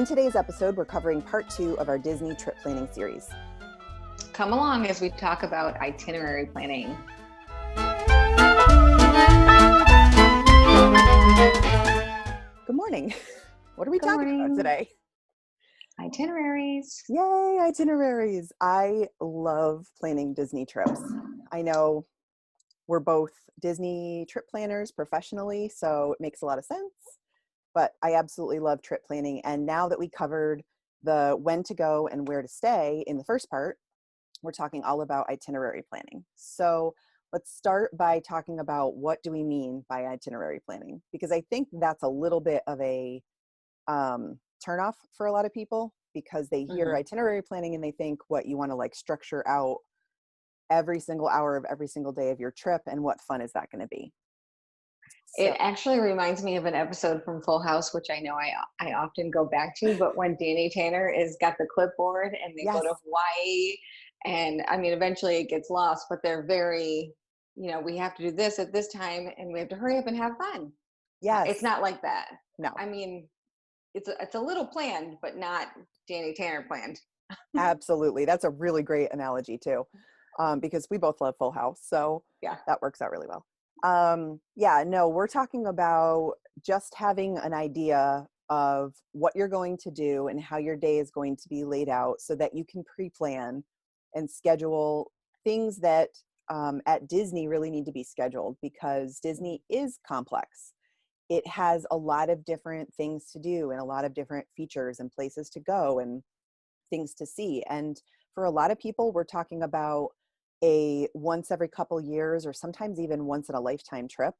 In today's episode, we're covering part 2 of our Disney trip planning series. Come along as we talk about itinerary planning. Good morning. What are we talking about today? Itineraries. Yay, itineraries. I love planning Disney trips. I know we're both Disney trip planners professionally, so it makes a lot of sense. But I absolutely love trip planning. And now that we covered the when to go and where to stay in the first part, we're talking all about itinerary planning. So let's start by talking about what do we mean by itinerary planning? Because I think that's a little bit of a turnoff for a lot of people, because they hear itinerary planning and they think what you want to like structure out every single hour of every single day of your trip, and what fun is that going to be? It actually reminds me of an episode from Full House, which I know I often go back to, but when Danny Tanner is got the clipboard and they go to Hawaii, and I mean, eventually it gets lost, but they're very, we have to do this at this time and we have to hurry up and have fun. Yes. It's not like that. No. I mean, it's a little planned, but not Danny Tanner planned. Absolutely. That's a really great analogy too, because we both love Full House. So yeah, that works out really well. We're talking about just having an idea of what you're going to do and how your day is going to be laid out so that you can pre-plan and schedule things that at Disney really need to be scheduled, because Disney is complex. It has a lot of different things to do and a lot of different features and places to go and things to see. And for a lot of people, we're talking about a once every couple years or sometimes even once in a lifetime trip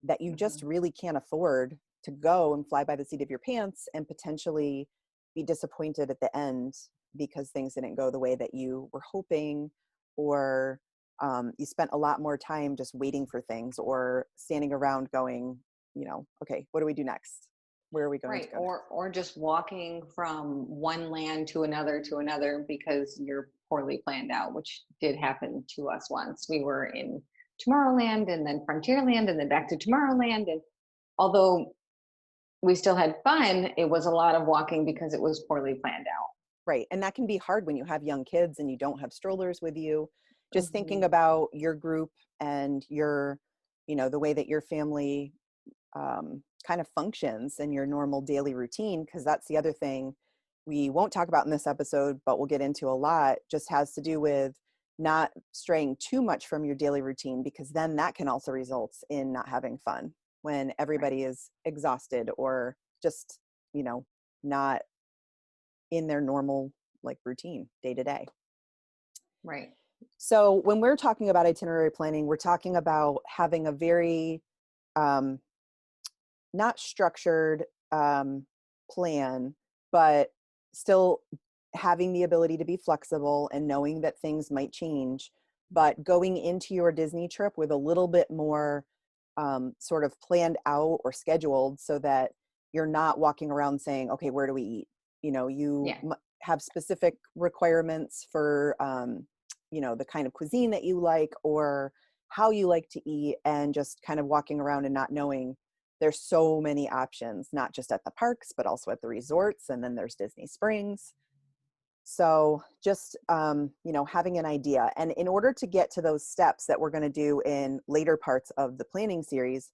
that you just really can't afford to go and fly by the seat of your pants and potentially be disappointed at the end because things didn't go the way that you were hoping, or you spent a lot more time just waiting for things or standing around going, okay, what do we do next? Where are we going to go? Or just walking from one land to another because you're poorly planned out, which did happen to us once. We were in Tomorrowland and then Frontierland and then back to Tomorrowland. And although we still had fun, it was a lot of walking because it was poorly planned out. Right. And that can be hard when you have young kids and you don't have strollers with you. Just thinking about your group and your, the way that your family kind of functions in your normal daily routine, because that's the other thing we won't talk about in this episode, but we'll get into a lot, just has to do with not straying too much from your daily routine, because then that can also result in not having fun when everybody is exhausted or just, not in their normal like routine day to day. Right. So when we're talking about itinerary planning, we're talking about having a very not structured plan, but still having the ability to be flexible and knowing that things might change, but going into your Disney trip with a little bit more sort of planned out or scheduled, so that you're not walking around saying, okay, where do we eat? You have specific requirements for, the kind of cuisine that you like or how you like to eat, and just kind of walking around and not knowing there's so many options, not just at the parks, but also at the resorts. And then there's Disney Springs. So just, having an idea. And in order to get to those steps that we're going to do in later parts of the planning series,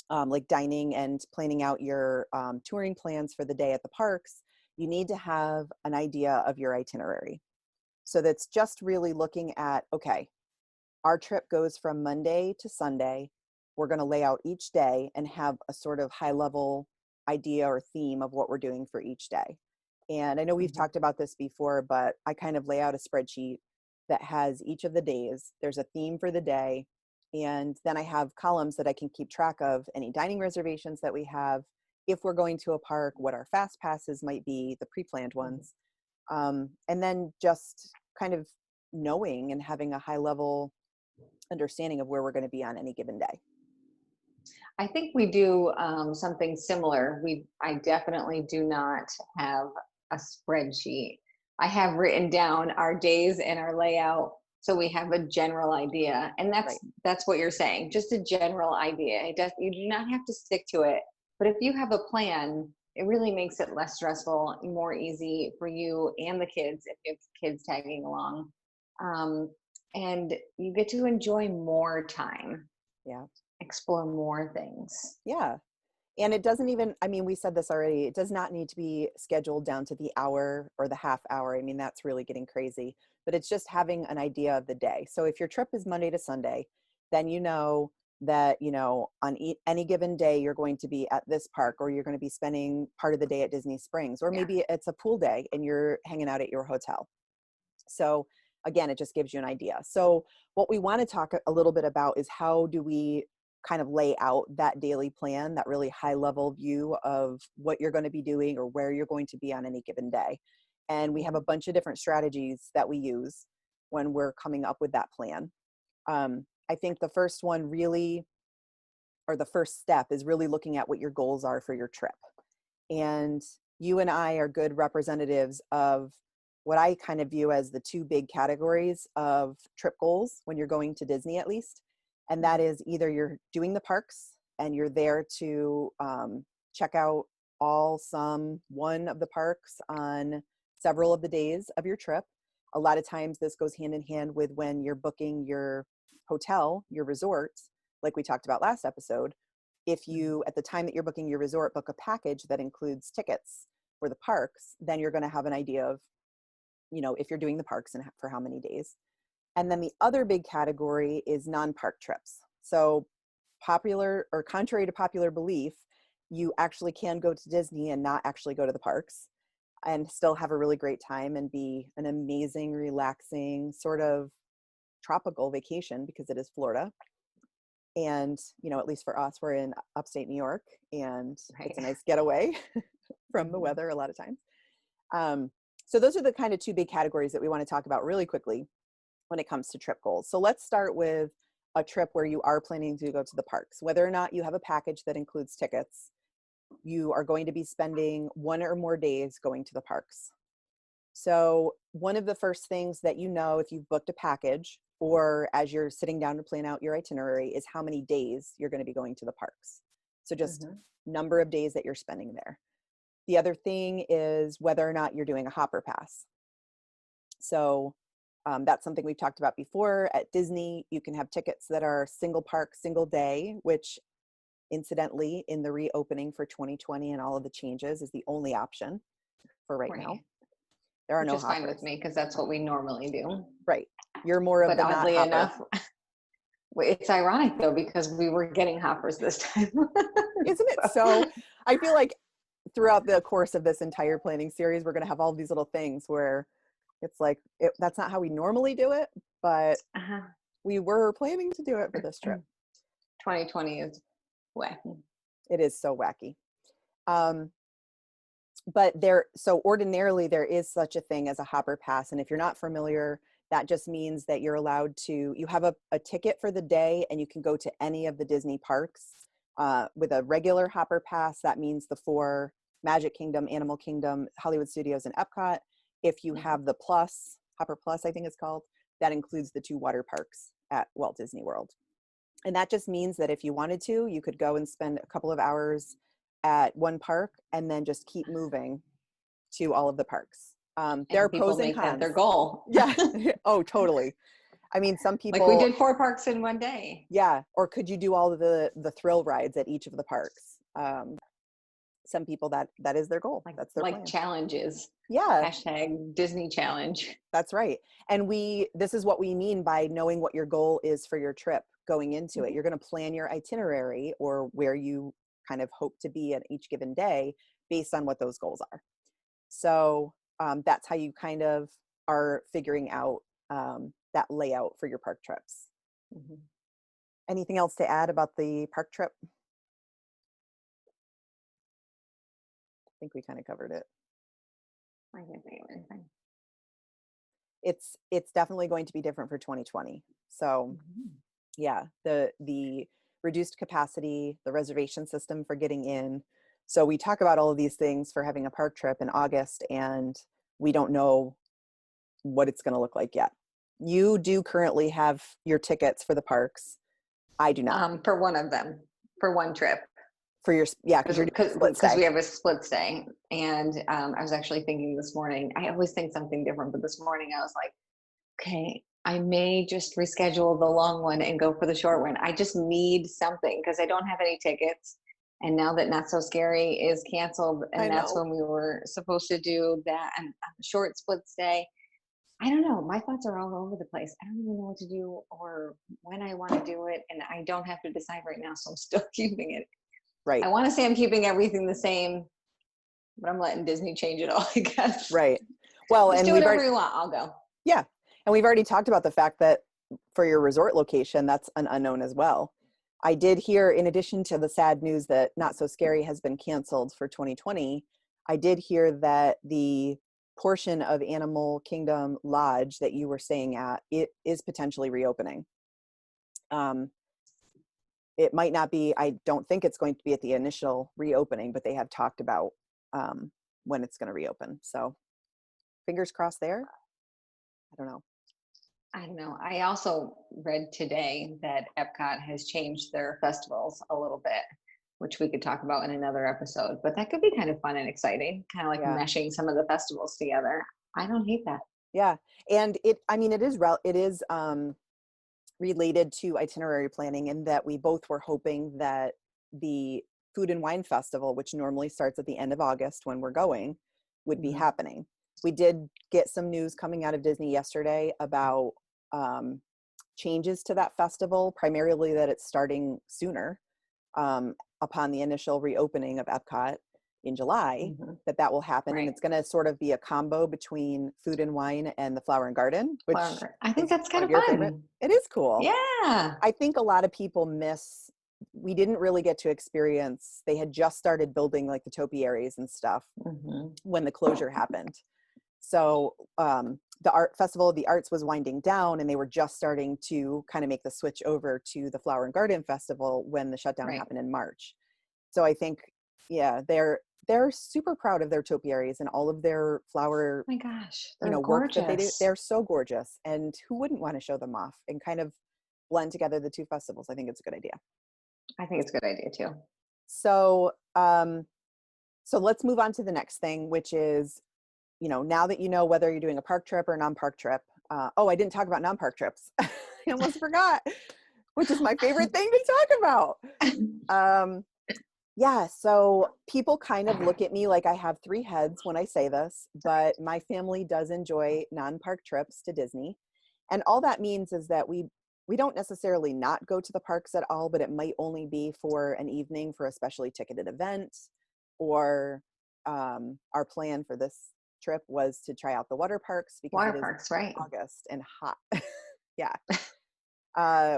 like dining and planning out your touring plans for the day at the parks, you need to have an idea of your itinerary. So that's just really looking at, okay, our trip goes from Monday to Sunday. We're going to lay out each day and have a sort of high level idea or theme of what we're doing for each day. And I know we've talked about this before, but I kind of lay out a spreadsheet that has each of the days. There's a theme for the day. And then I have columns that I can keep track of any dining reservations that we have, if we're going to a park, what our fast passes might be, the pre-planned ones. And then just kind of knowing and having a high level understanding of where we're going to be on any given day. I think we do something similar. I definitely do not have a spreadsheet. I have written down our days and our layout, so we have a general idea. And that's what you're saying, just a general idea. You do not have to stick to it. But if you have a plan, it really makes it less stressful, more easy for you and the kids if you have kids tagging along. Um, and you get to enjoy more time, Yeah. explore more things. Yeah. And it doesn't even, I mean, we said this already, it does not need to be scheduled down to the hour or the half hour. I mean, that's really getting crazy, but it's just having an idea of the day. So if your trip is Monday to Sunday, then you know that, you know, on any given day, you're going to be at this park, or you're going to be spending part of the day at Disney Springs, or Yeah. maybe it's a pool day and you're hanging out at your hotel. So again, it just gives you an idea. So what we want to talk a little bit about is how do we kind of lay out that daily plan, that really high level view of what you're going to be doing or where you're going to be on any given day. And we have a Mhm. bunch of different strategies that we use when we're coming up with that plan. I think the first one really, or the first step is really looking at what your goals are for your trip. And you and I are good representatives of what I kind of view as the two big categories of trip goals when you're going to Disney, at least. And that is either you're doing the parks and you're there to check out one of the parks on several of the days of your trip. A lot of times this goes hand in hand with when you're booking your hotel, your resort, like we talked about last episode. If Mhm. you, at the time that you're booking your resort, book a package that includes tickets for the parks, then you're going to have an idea of, you know, if you're doing the parks and for how many days. And then the other big category is non-park trips. So popular, or contrary to popular belief, you actually can go to Disney and not actually go to the parks and still have a really great time and be an amazing, relaxing, sort of tropical vacation, because it is Florida. And, you know, at least for us, we're in upstate New York and it's Right. a nice getaway from the Mhm. weather a lot of times. Um, so those are the kind of two big categories that we want to talk about really quickly when it comes to trip goals. So let's start with a trip where you are planning to go to the parks. Whether or not you have a package that includes tickets, you are going to be spending one or more days going to the parks. So one of the first things that you know if you've booked a package, or as you're sitting down to plan out your itinerary, is how many days you're going to be going to the parks. So just Mhm. number of days that you're spending there. The other thing is whether or not you're doing a hopper pass. So that's something we've talked about before. At Disney, you can have tickets that are single park, single day, which incidentally in the reopening for 2020 and all of the changes is the only option for right now. Right. There are Which no is fine with hoppers. me because that's what we normally do. Right. You're more of But the not oddly hopper. enough, it's ironic though because we were getting hoppers this time. Isn't it so? I feel like throughout the course of this entire planning series, we're going to have all these little things where it's like, that's not how we normally do it, but Uh-huh. we were planning to do it for this trip. 2020 is wacky. It is so wacky. Um, but so ordinarily there is such a thing as a hopper pass. And if you're not familiar, that just means that you're allowed to, you have a ticket for the day and you can go to any of the Disney parks. With a regular hopper pass, that means the four: Magic Kingdom, Animal Kingdom, Hollywood Studios, and Epcot. If you Mhm. have the plus, Hopper Plus, I think it's called, that includes the two water parks at Walt Disney World. And that just means that if you wanted to, you could go and spend a couple of hours at one park and then just keep moving to all of the parks. There are And people pros and make that their cons. goal. Yeah. Oh, totally. I mean, some Like we people, did 4 parks in one day. yeah. Or could you do all of the thrill rides at each of the parks? Some people that is their goal. Like That's their like plan. challenges. Yeah, Hashtag Disney challenge. that's right. And this is what we mean by knowing what your goal is for your trip going into it. Mhm. You're going to plan your itinerary or where you kind of hope to be at each given day based on what those goals are. So that's how you kind of are figuring out that layout for your park trips. Mhm. Anything else to add about the park trip? I think we kind of covered it. I can't think of anything. It's definitely going to be different for 2020. So Mhm. yeah, the reduced capacity, the reservation system for getting in. So we talk about all of these things for having a park trip in August, and we don't know what it's going to look like yet. You do currently have your tickets for the parks. I do not. For one of them, for one trip. for your, yeah, because you're doing split Because stay. we have a split stay. And I was actually thinking this morning, I always think something different, but this morning I was like, okay, I may just reschedule the long one and go for the short one. I just need something because I don't have any tickets. And now that Not So Scary is canceled, I and that's know. when we were supposed to do that and a short split stay. I don't know. My thoughts are all over the place. I don't even know what to do or when I want to do it. And I don't have to decide right now. So I'm still keeping it. Right. I want to say I'm keeping everything the same, but I'm letting Disney change it all, I guess. Right. Well, Just and do we've whatever already, you want. I'll go. yeah. And we've already talked about the fact that for your resort location, that's an unknown as well. I did hear, in addition to the sad news that Not So Scary has been canceled for 2020, I did hear that the portion of Animal Kingdom Lodge that you were staying at, it is potentially reopening. Um, it might not be, I don't think it's going to be at the initial reopening, but they have talked about when it's going to reopen. So fingers crossed there. I don't know. I don't know. I also read today that Epcot has changed their festivals a little bit, which we could talk about in another episode. But that could be kind of fun and exciting, kind of like Yeah. meshing some of the festivals together. I don't hate that. Yeah. And it, I mean, it is related to itinerary planning in that we both were hoping that the Food and Wine Festival, which normally starts at the end of August when we're going, would be Mhm. happening. We did get some news coming out of Disney yesterday about changes to that festival, primarily that it's starting sooner upon the initial reopening of Epcot in July, Mhm. that will happen. And Right. it's going to sort of be a combo between Food and Wine and the Flower and Garden, which Flower. I think is that's one kind of of your favorite. fun. It is cool. Yeah. I think a lot of people miss, we didn't really get to experience, they had just started building like the topiaries and stuff Mhm. when the closure happened. So the Art Festival of the Arts was winding down and they were just starting to kind of make the switch over to the Flower and Garden Festival when the shutdown Right. happened in March. So I think, yeah, they're super proud of their topiaries and all of their flower, Oh my gosh, you they're know, work that they do. gorgeous. They're so gorgeous. And who wouldn't want to show them off and kind of blend together the two festivals? I think it's a good idea. I think it's a good idea too. So, so let's move on to the next thing, which is, you know, now that you know whether you're doing a park trip or a non-park trip. Oh, I didn't talk about non-park trips. I almost forgot, which is my favorite thing to talk about. Yeah, so people kind of look at me like I have three heads when I say this, but my family does enjoy non-park trips to Disney. And all that means is that we don't necessarily not go to the parks at all, but it might only be for an evening for a specially ticketed event, or our plan for this trip was to try out the water parks because Water it is parks, right? August and hot. Yeah.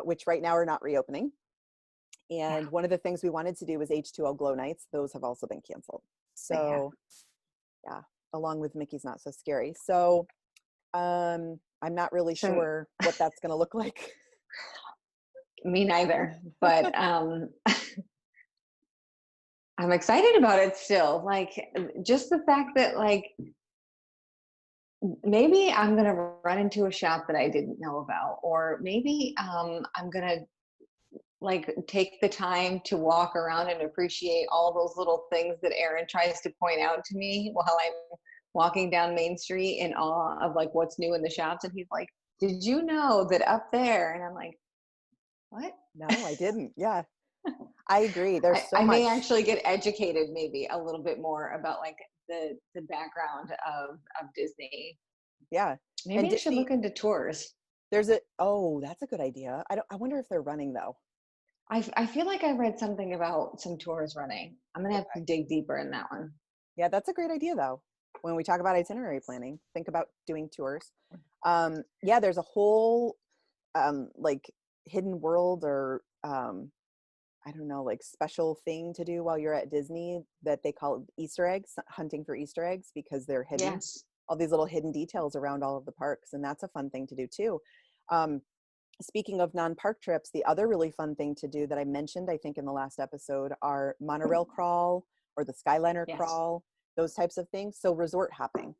Which right now are not reopening. Yeah, And one of the things we wanted to do was H2O glow nights. Those have also been canceled. they have. So yeah, along with Mickey's Not So Scary. So I'm not really So sure what that's going to look like. me neither, but I'm excited about it still. Like just the fact that like maybe I'm gonna run into a shop that I didn't know about, or maybe I'm gonna like take the time to walk around and appreciate all those little things that Aaron tries to point out to me while I'm walking down Main Street in awe of like what's new in the shops. And he's like, "Did you know that up there?" And I'm like, "What?" No, I didn't. Yeah, I agree. There's so I may much. actually get educated maybe a little bit more about like the background of Disney. Yeah. Maybe And I should Disney, look into tours. oh, that's a good idea. I wonder if they're running though. I feel like I read something about some tours running. I'm gonna have to Okay. dig deeper in that one. Yeah, that's a great idea though. When we talk about itinerary planning, think about doing tours. Yeah, there's a whole like hidden world or I don't know, like special thing to do while you're at Disney that they call Easter eggs, hunting for Easter eggs because they're hidden. Yes. All these little hidden details around all of the parks, and that's a fun thing to do too. Um, Speaking of non-park trips, the other really fun thing to do that I mentioned, I think in the last episode, are monorail crawl or the Skyliner Yes. crawl, those types of things. So resort hopping.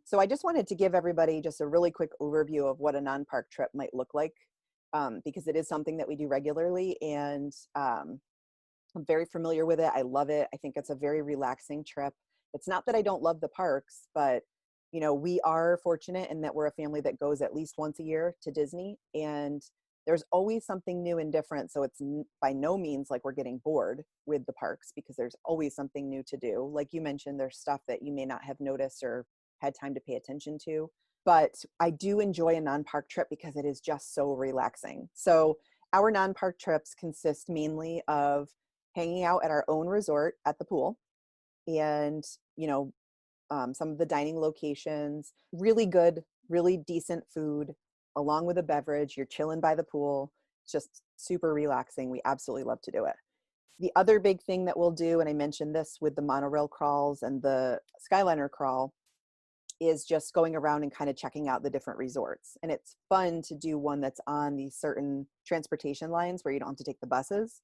So I just wanted to give everybody just a really quick overview of what a non-park trip might look like, because it is something that we do regularly. And I'm very familiar with it. I love it. I think it's a very relaxing trip. It's not that I don't love the parks, but we are fortunate in that we're a family that goes at least once a year to Disney, and there's always something new and different. So it's by no means like we're getting bored with the parks, because there's always something new to do. Like you mentioned, there's stuff that you may not have noticed or had time to pay attention to. But I do enjoy a non-park trip because it is just so relaxing. So our non-park trips consist mainly of hanging out at our own resort at the pool, and some of the dining locations, really good, really decent food, along with a beverage. You're chilling by the pool. It's just super relaxing. We absolutely love to do it. The other big thing that we'll do, and I mentioned this with the monorail crawls and the Skyliner crawl, is just going around and kind of checking out the different resorts. And it's fun to do one that's on these certain transportation lines where you don't have to take the buses,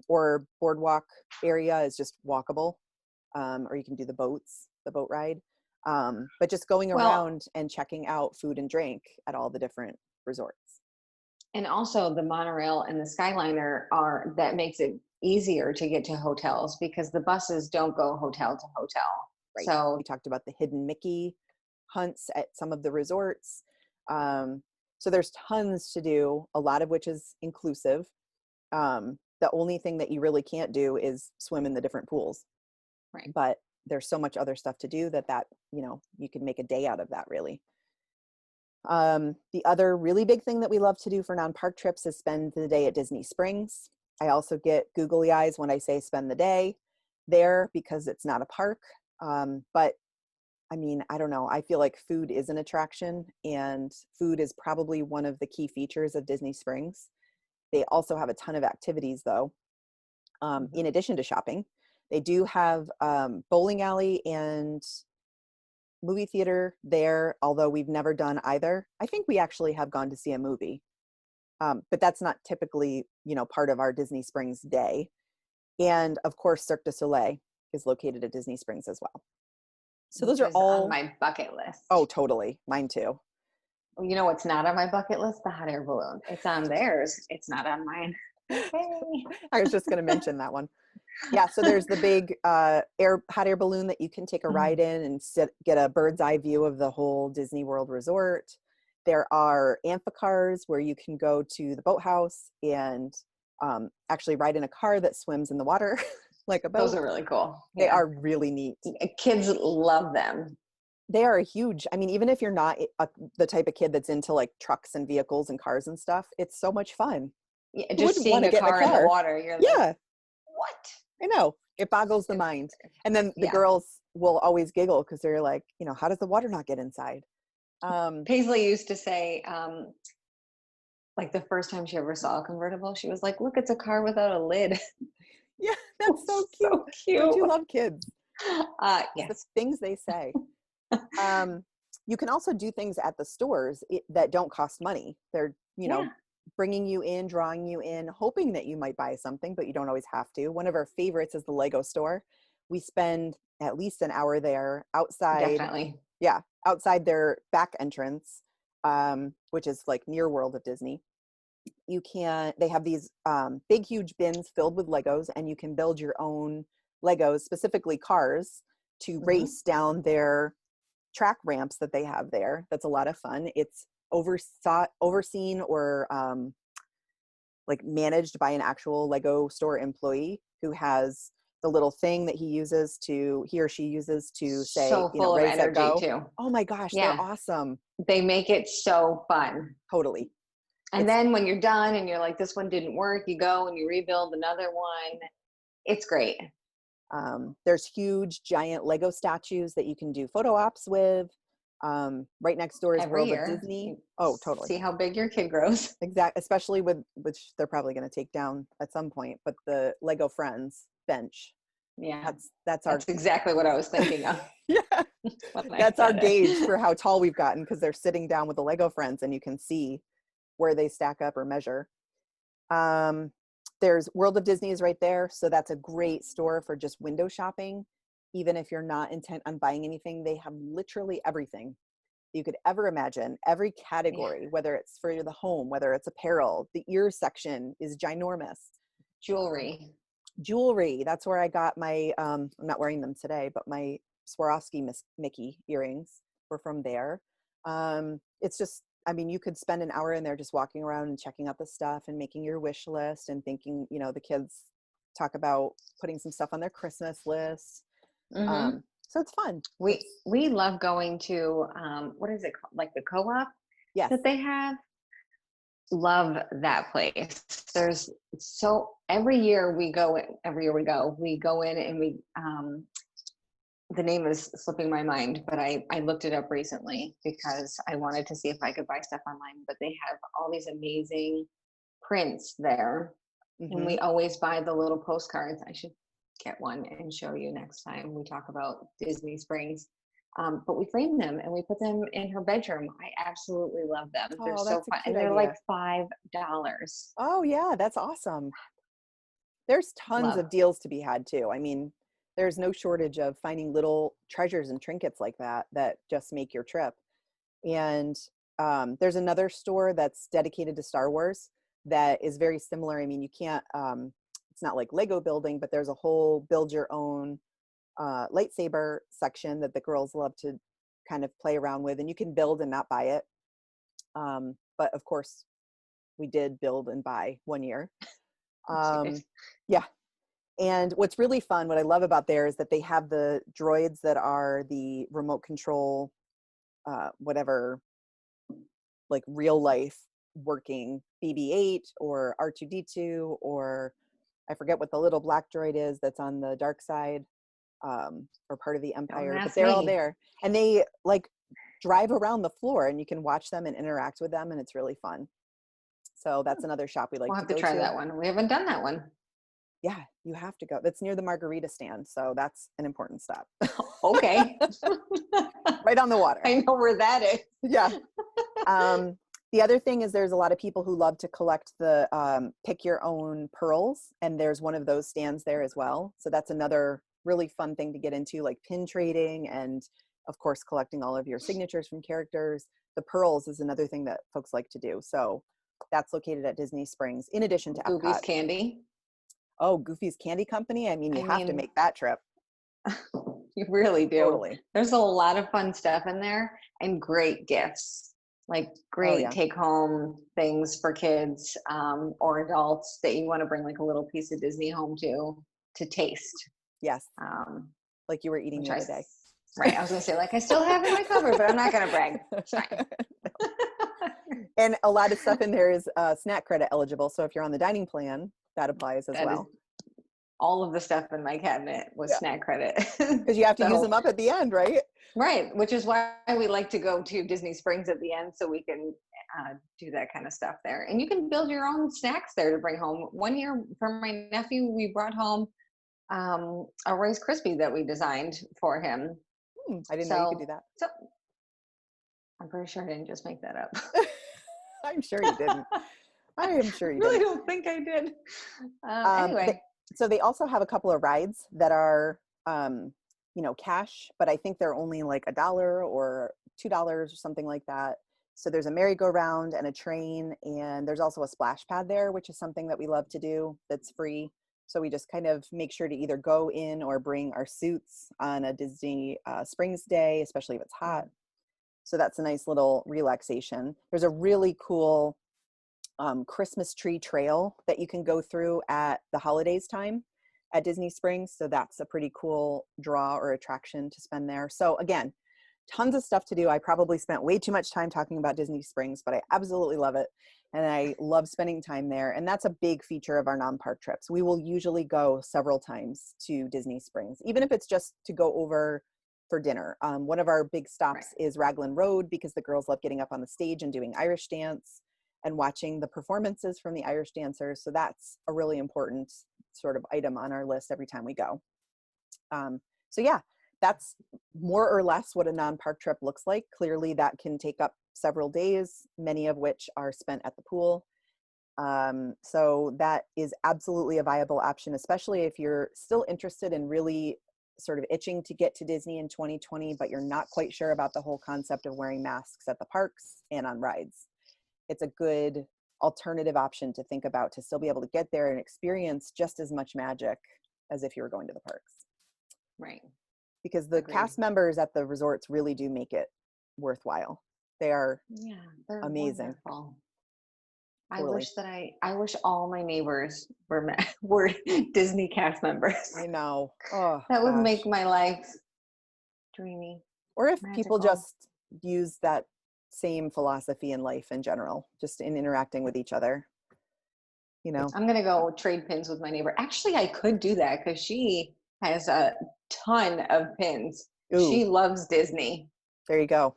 or boardwalk area is just walkable, or you can do the boat ride. But just going Well, around and checking out food and drink at all the different resorts. and also the monorail and the Skyliner that makes it easier to get to hotels because the buses don't go hotel to hotel. Right. We So talked about the hidden Mickey hunts at some of the resorts. So there's tons to do, a lot of which is inclusive. The only thing that you really can't do is swim in the different pools. right. But there's so much other stuff to do that you can make a day out of that, really. The other really big thing that we love to do for non-park trips is spend the day at Disney Springs. I also get googly eyes when I say spend the day there because it's not a park. But I mean, I don't know. I feel like food is an attraction, and food is probably one of the key features of Disney Springs. They also have a ton of activities, though, in addition to shopping. They do have bowling alley and movie theater there, although we've never done either. I think we actually have gone to see a movie, but that's not typically, part of our Disney Springs day. And of course, Cirque du Soleil is located at Disney Springs as well. So those Which are is on all, my bucket list. oh, totally. Mine too. You know what's not on my bucket list? The hot air balloon. It's on theirs. It's not on mine. Hey. I was just going to mention that one. Yeah, so there's the big hot air balloon that you can take a ride in and get a bird's eye view of the whole Disney World resort. There are amphicars where you can go to the boathouse and actually ride in a car that swims in the water like a boat. Those are really cool. They Yeah. are really neat. Kids love them. They are huge. I mean, even if you're not the type of kid that's into like trucks and vehicles and cars and stuff, it's so much fun. Yeah, Who just wouldn't want seeing to a get in a car in the car? water, you're like, Yeah, what? I know. It boggles the mind. And then the Yeah. girls will always giggle because they're like, how does the water not get inside? Paisley used to say, like the first time she ever saw a convertible, she was like, look, it's a car without a lid. Yeah, that's so cute. So cute. Don't you love kids? The Yes. things they say. You can also do things at the stores that don't cost money. They're, Yeah. bringing you in, drawing you in, hoping that you might buy something, but you don't always have to. One of our favorites is the Lego store. We spend at least an hour there outside. Definitely. Yeah, outside their back entrance, which is like near World of Disney. They have these big, huge bins filled with Legos, and you can build your own Legos, specifically cars, to race down their track ramps that they have there. That's a lot of fun. It's overseen or like managed by an actual Lego store employee who has the little thing that he or she uses to say, So full of ready, set, energy go. too. Oh my gosh, Yeah. they're awesome. They make it so fun. Totally. And then when you're done and you're like, this one didn't work, you go and you rebuild another one. It's great. There's huge, giant Lego statues that you can do photo ops with. Right next door is Every World year. of Disney. Oh, totally. See how big your kid grows. Exactly. Especially which they're probably going to take down at some point, but the Lego Friends bench. Yeah. That's exactly what I was thinking of. Yeah. That's our gauge for how tall we've gotten, because they're sitting down with the Lego Friends and you can see where they stack up or measure. There's World of Disney is right there. So that's a great store for just window shopping. Even if you're not intent on buying anything, they have literally everything you could ever imagine, every category, whether it's for the home, whether it's apparel. The ear section is ginormous. Jewelry. Jewelry. That's where I got my, I'm not wearing them today, but my Swarovski Mickey earrings were from there. It's just, I mean, you could spend an hour in there just walking around and checking out the stuff and making your wish list and thinking, you know, the kids talk about putting some stuff on their Christmas list. Mm-hmm. So it's fun. We love going to what is it called? Like the co-op Yes. that they have. Love that place. There's so every year we go in and we the name is slipping my mind, but I looked it up recently because I wanted to see if I could buy stuff online, but they have all these amazing prints there. And we always buy the little postcards. I should get one and show you next time we talk about Disney Springs. But we frame them and we put them in her bedroom. I absolutely love them. They're Oh, so that's a fun. cute And they're idea. like $5. Oh yeah, that's awesome. There's tons Love. of deals to be had too. I mean, there's no shortage of finding little treasures and trinkets like that that just make your trip. And there's another store that's dedicated to Star Wars that is very similar. I mean, you can't, it's not like Lego building, but there's a whole build your own lightsaber section that the girls love to kind of play around with, and you can build and not buy it. But of course, we did build and buy one year. Yeah. And what's really fun, what I love about there is that they have the droids that are the remote control, whatever, like real life working BB-8 or R2D2, or I forget what the little black droid is that's on the dark side, or part of the Empire, but they're all there. And they like drive around the floor and you can watch them and interact with them, and it's really fun. So that's another shop we like We'll to have go to try to. that one. We haven't done that one. Yeah, you have to go. That's near the margarita stand, so that's an important stop. Okay. Right on the water. I know where that is. Yeah. The other thing is there's a lot of people who love to collect the pick your own pearls, and there's one of those stands there as well. So that's another really fun thing to get into, like pin trading and of course collecting all of your signatures from characters. The pearls is another thing that folks like to do. So that's located at Disney Springs in addition to Goofy's Epcot. Candy. Oh, Goofy's Candy Company. I mean, you have to make that trip. You really do. Totally. There's a lot of fun stuff in there and great gifts, like great take home things for kids or adults that you want to bring like a little piece of Disney home to taste. Yes. Like you were eating the other day. Right. I was going to say, like, I still have in my cupboard, but I'm not going to brag. It's fine. And a lot of stuff in there is snack credit eligible. So if you're on the dining plan, that applies as well. All of the stuff in my cabinet was snack credit. Because you have to use them up at the end, right? Right. Which is why we like to go to Disney Springs at the end so we can do that kind of stuff there. And you can build your own snacks there to bring home. One year from my nephew, we brought home a Rice Krispie that we designed for him. I didn't know you could do that. So I'm pretty sure I didn't just make that up. I'm sure you didn't. I am sure you really didn't. don't think I did. Anyway. So they also have a couple of rides that are, cash, but I think they're only like $1 or $2 or something like that. So there's a merry-go-round and a train, and there's also a splash pad there, which is something that we love to do that's free. So we just kind of make sure to either go in or bring our suits on a Disney Springs day, especially if it's hot. So that's a nice little relaxation. There's a really cool Christmas tree trail that you can go through at the holidays time at Disney Springs. So that's a pretty cool draw or attraction to spend there. So again, tons of stuff to do. I probably spent way too much time talking about Disney Springs, but I absolutely love it. And I love spending time there. And that's a big feature of our non-park trips. We will usually go several times to Disney Springs, even if it's just to go over for dinner. One of our big stops is Raglan Road because the girls love getting up on the stage and doing Irish dance and watching the performances from the Irish dancers. So that's a really important sort of item on our list every time we go. So yeah, that's more or less what a non-park trip looks like. Clearly that can take up several days, many of which are spent at the pool. So that is absolutely a viable option, especially if you're still interested in really sort of itching to get to Disney in 2020, but you're not quite sure about the whole concept of wearing masks at the parks and on rides. It's a good alternative option to think about to still be able to get there and experience just as much magic as if you were going to the parks. Right. Because the Agreed. cast members at the resorts really do make it worthwhile. They are Yeah, they're amazing. wonderful. Totally. I wish all my neighbors were were Disney cast members. I know. Oh That would gosh. make my life dreamy, Or if people magical. just use that same philosophy in life in general, just in interacting with each other, you know. I'm gonna go trade pins with my neighbor. Actually, I could do that because she has a ton of pins. Ooh, She loves Disney. there you go.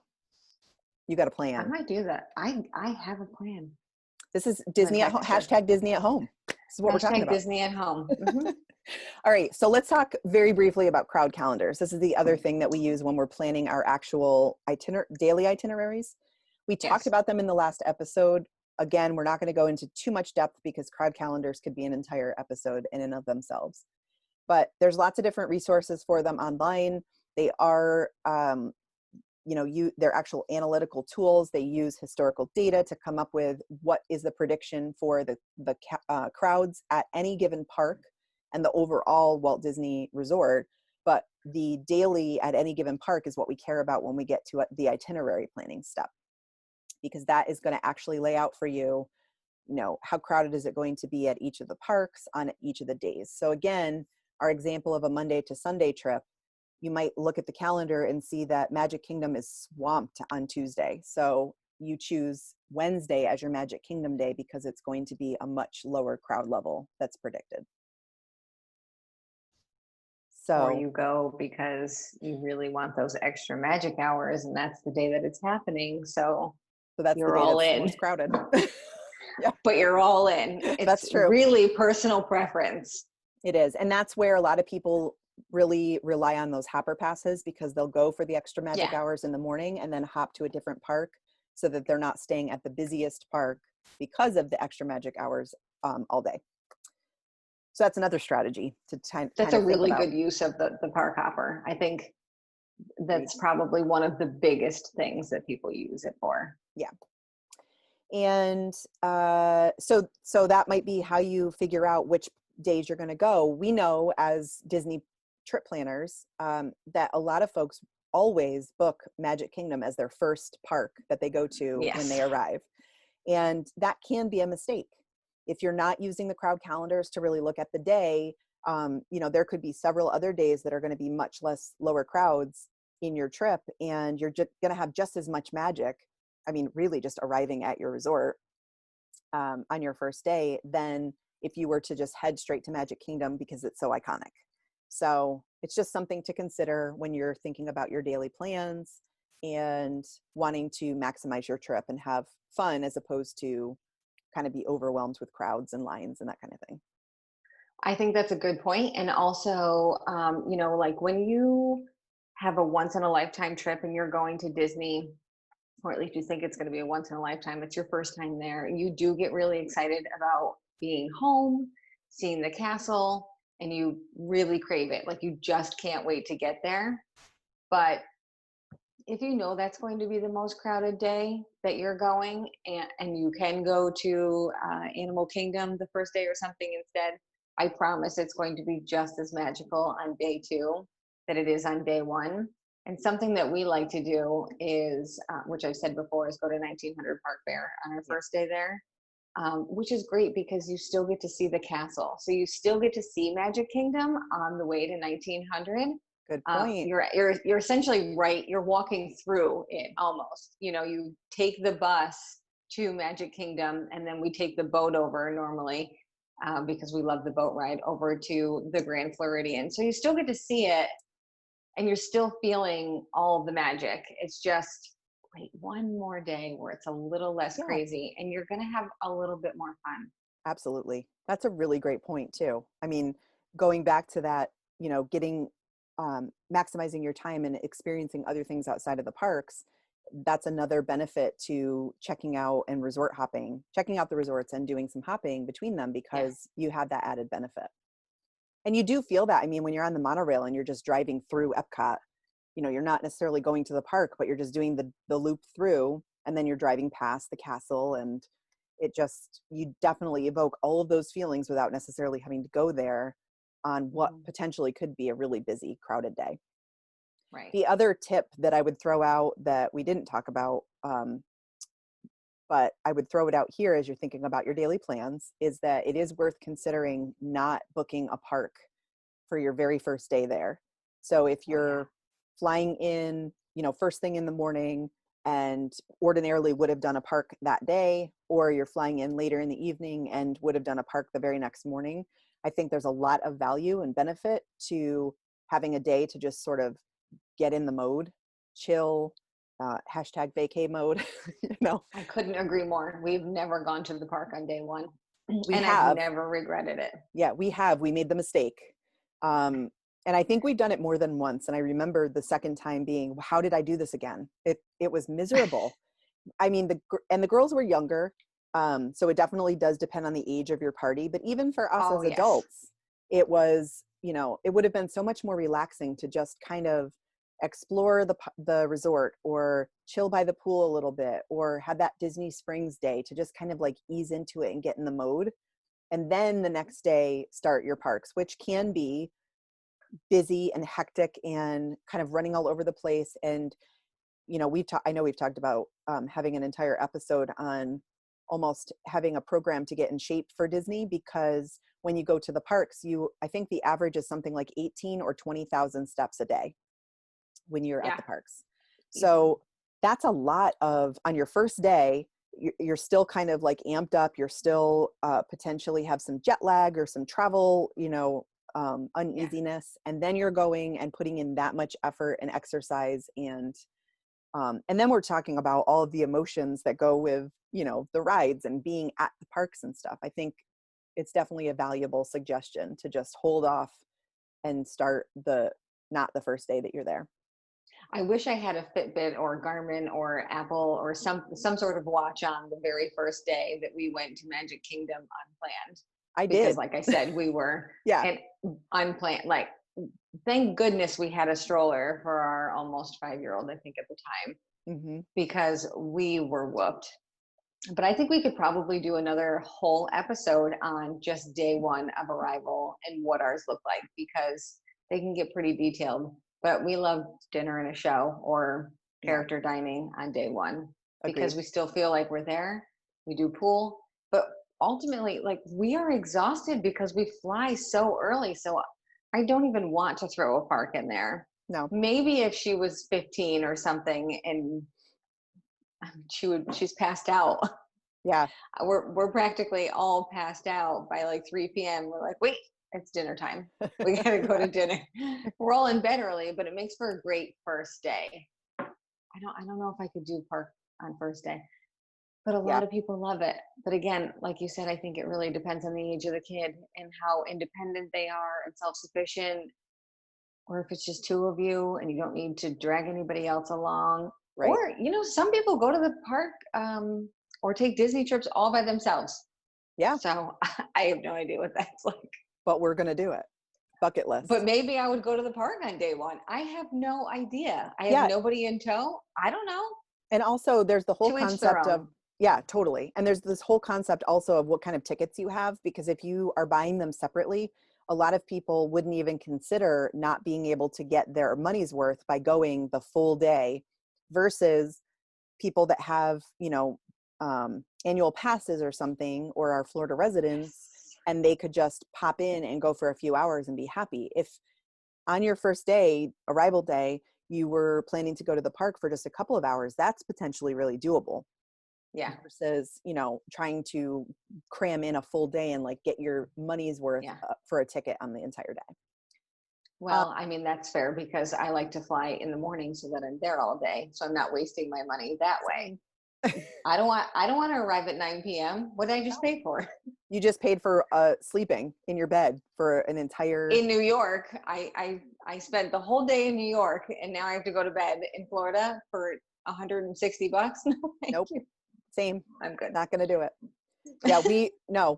You got a I plan. might do that. I have a plan. This is I'm gonna Disney at home, text her. hashtag Disney at home. This is what we're talking Hashtag about. Disney at home. Hmm. All right, so let's talk very briefly about crowd calendars. This is the other thing that we use when we're planning our actual daily itineraries. We talked Yes. about them in the last episode. Again, we're not going to go into too much depth because crowd calendars could be an entire episode in and of themselves. But there's lots of different resources for them online. They are, they're actual analytical tools. They use historical data to come up with what is the prediction for the crowds at any given park and the overall Walt Disney Resort. But the daily at any given park is what we care about when we get to the itinerary planning step, because that is going to actually lay out for you, how crowded is it going to be at each of the parks on each of the days. So again, our example of a Monday to Sunday trip, you might look at the calendar and see that Magic Kingdom is swamped on Tuesday. So you choose Wednesday as your Magic Kingdom day because it's going to be a much lower crowd level that's predicted. Or So, you go because you really want those extra magic hours and that's the day that it's happening. So that's the you're day all that's the in. most crowded. Yeah, But you're all in. It's that's true. really personal preference. It is. And that's where a lot of people really rely on those hopper passes, because they'll go for the extra magic Yeah. hours in the morning and then hop to a different park so that they're not staying at the busiest park because of the extra magic hours all day. So that's another strategy to kind That's a of think really about. good use of the park hopper. I think Great. that's probably one of the biggest things that people use it for. Yeah. And so that might be how you figure out which days you're going to go. We know as Disney trip planners that a lot of folks always book Magic Kingdom as their first park that they go to when they Yes. arrive. And that can be a mistake. If you're not using the crowd calendars to really look at the day, there could be several other days that are going to be much lower crowds in your trip, and you're just going to have just as much magic. I mean, really just arriving at your resort on your first day than if you were to just head straight to Magic Kingdom because it's so iconic. So it's just something to consider when you're thinking about your daily plans and wanting to maximize your trip and have fun, as opposed to kind of be overwhelmed with crowds and lines and that kind of thing. I think that's a good point. And also, like when you have a once in a lifetime trip and you're going to Disney, or at least you think it's going to be a once in a lifetime, it's your first time there, you do get really excited about being home, seeing the castle, and you really crave it. Like you just can't wait to get there. But if you know that's going to be the most crowded day that you're going, and you can go to Animal Kingdom the first day or something instead, I promise it's going to be just as magical on day 2 that it is on day 1. And something that we like to do is, which I've said before, is go to 1900 Park Fair on our first day there, which is great because you still get to see the castle. So you still get to see Magic Kingdom on the way to 1900. Good point. You're essentially right. You're walking through it almost. You take the bus to Magic Kingdom, and then we take the boat over normally because we love the boat ride over to the Grand Floridian. So you still get to see it, and you're still feeling all of the magic. It's just wait one more day where it's a little less crazy, and you're going to have a little bit more fun. Absolutely. That's a really great point too. I mean, going back to that, getting maximizing your time and experiencing other things outside of the parks, that's another benefit to checking out and checking out the resorts and doing some hopping between them, because you have that added benefit. And you do feel that. I mean, when you're on the monorail and you're just driving through Epcot, you're not necessarily going to the park, but you're just doing the loop through, and then you're driving past the castle, and you definitely evoke all of those feelings without necessarily having to go there on what potentially could be a really busy, crowded day. Right. The other tip that I would throw out that we didn't talk about, but I would throw it out here as you're thinking about your daily plans, is that it is worth considering not booking a park for your very first day there. So if you're flying in, first thing in the morning and ordinarily would have done a park that day, or you're flying in later in the evening and would have done a park the very next morning, I think there's a lot of value and benefit to having a day to just sort of get in the mode, chill, hashtag vacay mode, I couldn't agree more. We've never gone to the park on day one, We and I've have. never regretted it. Yeah, we made the mistake. And I think we've done it more than once. And I remember the second time being, how did I do this again? It was miserable. I mean, the girls were younger. So it definitely does depend on the age of your party, but even for us Oh, as yes. adults, it was, it would have been so much more relaxing to just kind of explore the resort or chill by the pool a little bit, or have that Disney Springs day to just kind of like ease into it and get in the mode. And then the next day start your parks, which can be busy and hectic and kind of running all over the place. And I know we've talked about having an entire episode on almost having a program to get in shape for Disney, because when you go to the parks, I think the average is something like 18 or 20,000 steps a day when you're at the parks. So that's a lot on your first day. You're still kind of like amped up. You're still potentially have some jet lag or some travel, uneasiness. And then you're going and putting in that much effort and exercise. And then we're talking about all of the emotions that go with, the rides and being at the parks and stuff. I think it's definitely a valuable suggestion to just hold off and start not the first day that you're there. I wish I had a Fitbit or Garmin or Apple or some sort of watch on the very first day that we went to Magic Kingdom unplanned. I Because did. like I said, we were Yeah. unplanned. Like, thank goodness we had a stroller for our almost 5-year-old, I think at the time, because we were whooped. But I think we could probably do another whole episode on just day one of arrival and what ours look like, because they can get pretty detailed. But we love dinner and a show or character dining on day one, because we still feel like we're there. We do pool, but ultimately, like, we are exhausted because we fly so early. So I don't even want to throw a park in there. No. Maybe if she was 15 or something and she's passed out. Yeah. We're practically all passed out by like 3 p.m. We're like, wait, it's dinner time. We gotta go to dinner. We're all in bed early, but it makes for a great first day. I don't know if I could do park on first day, but a lot of people love it. But again, like you said, I think it really depends on the age of the kid and how independent they are and self-sufficient, or if it's just two of you and you don't need to drag anybody else along. Right. Or, some people go to the park or take Disney trips all by themselves. Yeah. So I have no idea what that's like. But we're going to do it. Bucket list. But maybe I would go to the park on day one. I have no idea. I have nobody in tow. I don't know. And also there's the whole To each their concept of, own. yeah, totally. And there's this whole concept also of what kind of tickets you have, because if you are buying them separately, a lot of people wouldn't even consider not being able to get their money's worth by going the full day, versus people that have, annual passes or something, or are Florida residents, and they could just pop in and go for a few hours and be happy. If on your first day, arrival day, you were planning to go to the park for just a couple of hours, that's potentially really doable. Yeah. Versus, trying to cram in a full day and like get your money's worth for a ticket on the entire day. Well, I mean, that's fair, because I like to fly in the morning so that I'm there all day. So I'm not wasting my money that way. I don't want to arrive at 9 p.m. What did I just pay for? You just paid for sleeping in your bed for an entire. In New York, I spent the whole day in New York, and now I have to go to bed in Florida for $160. No, nope. You. Same. I'm good. Not going to do it. Yeah,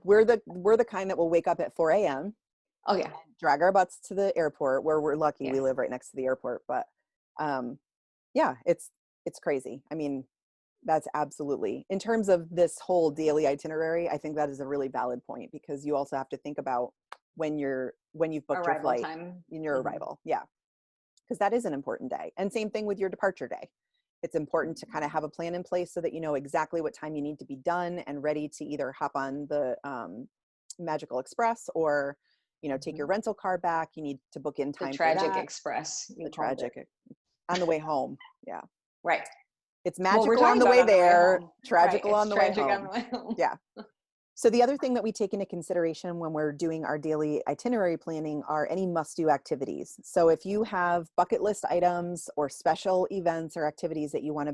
we're the kind that will wake up at 4 a.m. Oh yeah. Drag our butts to the airport, where we're lucky we live right next to the airport. But yeah, it's crazy. I mean, That's absolutely. In terms of this whole daily itinerary, I think that is a really valid point, because you also have to think about when you've booked your Arrival flight time. in your arrival. Yeah. Because that is an important day. And same thing with your departure day. It's important to kind of have a plan in place so that you know exactly what time you need to be done and ready to either hop on the Magical Express, or, you know, take your rental car back. You need to book in The time for tragic that. express, you The called it. tragic on the way home. Yeah. Right. It's Well, we're magical on talking the about way on the way there, home. Right. tragical It's on the way tragic on home. the way home. Yeah. So the other thing that we take into consideration when we're doing our daily itinerary planning are any must-do activities. So if you have bucket list items or special events or activities that you want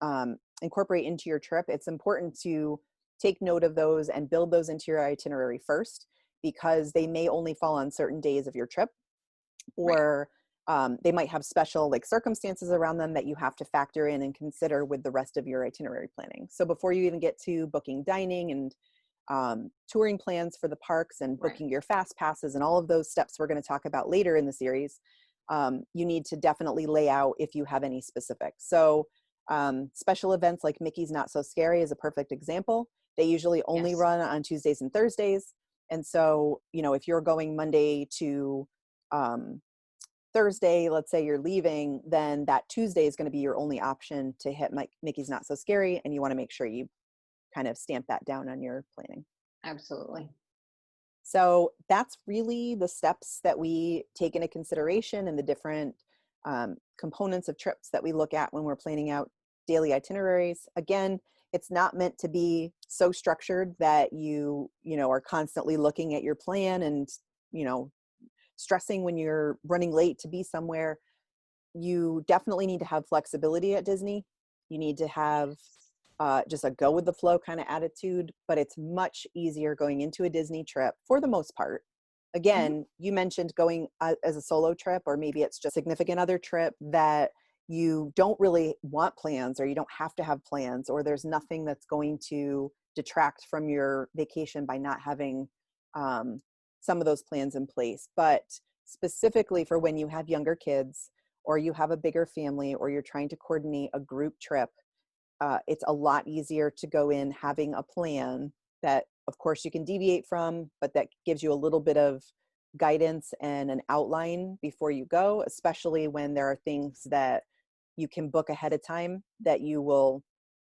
to incorporate into your trip, it's important to take note of those and build those into your itinerary first, because they may only fall on certain days of your trip, Right. or they might have special like circumstances around them that you have to factor in and consider with the rest of your itinerary planning. So before you even get to booking dining and touring plans for the parks and Right. booking your fast passes and all of those steps we're going to talk about later in the series, you need to definitely lay out if you have any specifics. So special events like Mickey's Not So Scary is a perfect example. They usually only Yes. run on Tuesdays and Thursdays. And so, you know, if you're going Monday to Thursday, let's say you're leaving, then that Tuesday is going to be your only option to hit Mickey's Not So Scary. And you want to make sure you kind of stamp that down on your planning. Absolutely. So that's really the steps that we take into consideration, and the different components of trips that we look at when we're planning out daily itineraries. Again, it's not meant to be so structured that you know, are constantly looking at your plan and, you know, stressing when you're running late to be somewhere. You definitely need to have flexibility at Disney. You need to have just a go with the flow kind of attitude, but it's much easier going into a Disney trip for the most part. Again, you mentioned going as a solo trip, or maybe it's just a significant other trip that you don't really want plans, or you don't have to have plans, or there's nothing that's going to detract from your vacation by not having some of those plans in place. But specifically for when you have younger kids, or you have a bigger family, or you're trying to coordinate a group trip, it's a lot easier to go in having a plan that, of course, you can deviate from, but that gives you a little bit of guidance and an outline before you go, especially when there are things that you can book ahead of time that you will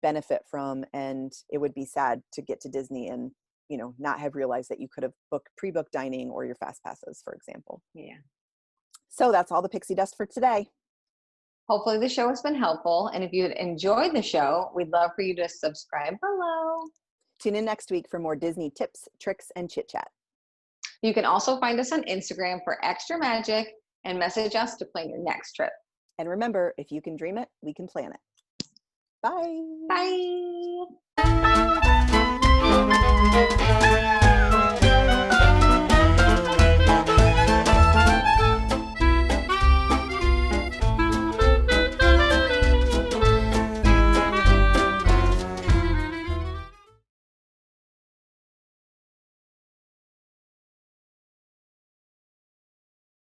benefit from. And it would be sad to get to Disney and, you know, not have realized that you could have pre-booked dining or your fast passes, for example. Yeah. So that's all the pixie dust for today. Hopefully the show has been helpful. And if you enjoyed the show, we'd love for you to subscribe below. Tune in next week for more Disney tips, tricks, and chit chat. You can also find us on Instagram for extra magic and message us to plan your next trip. And remember, if you can dream it, we can plan it. Bye. Bye.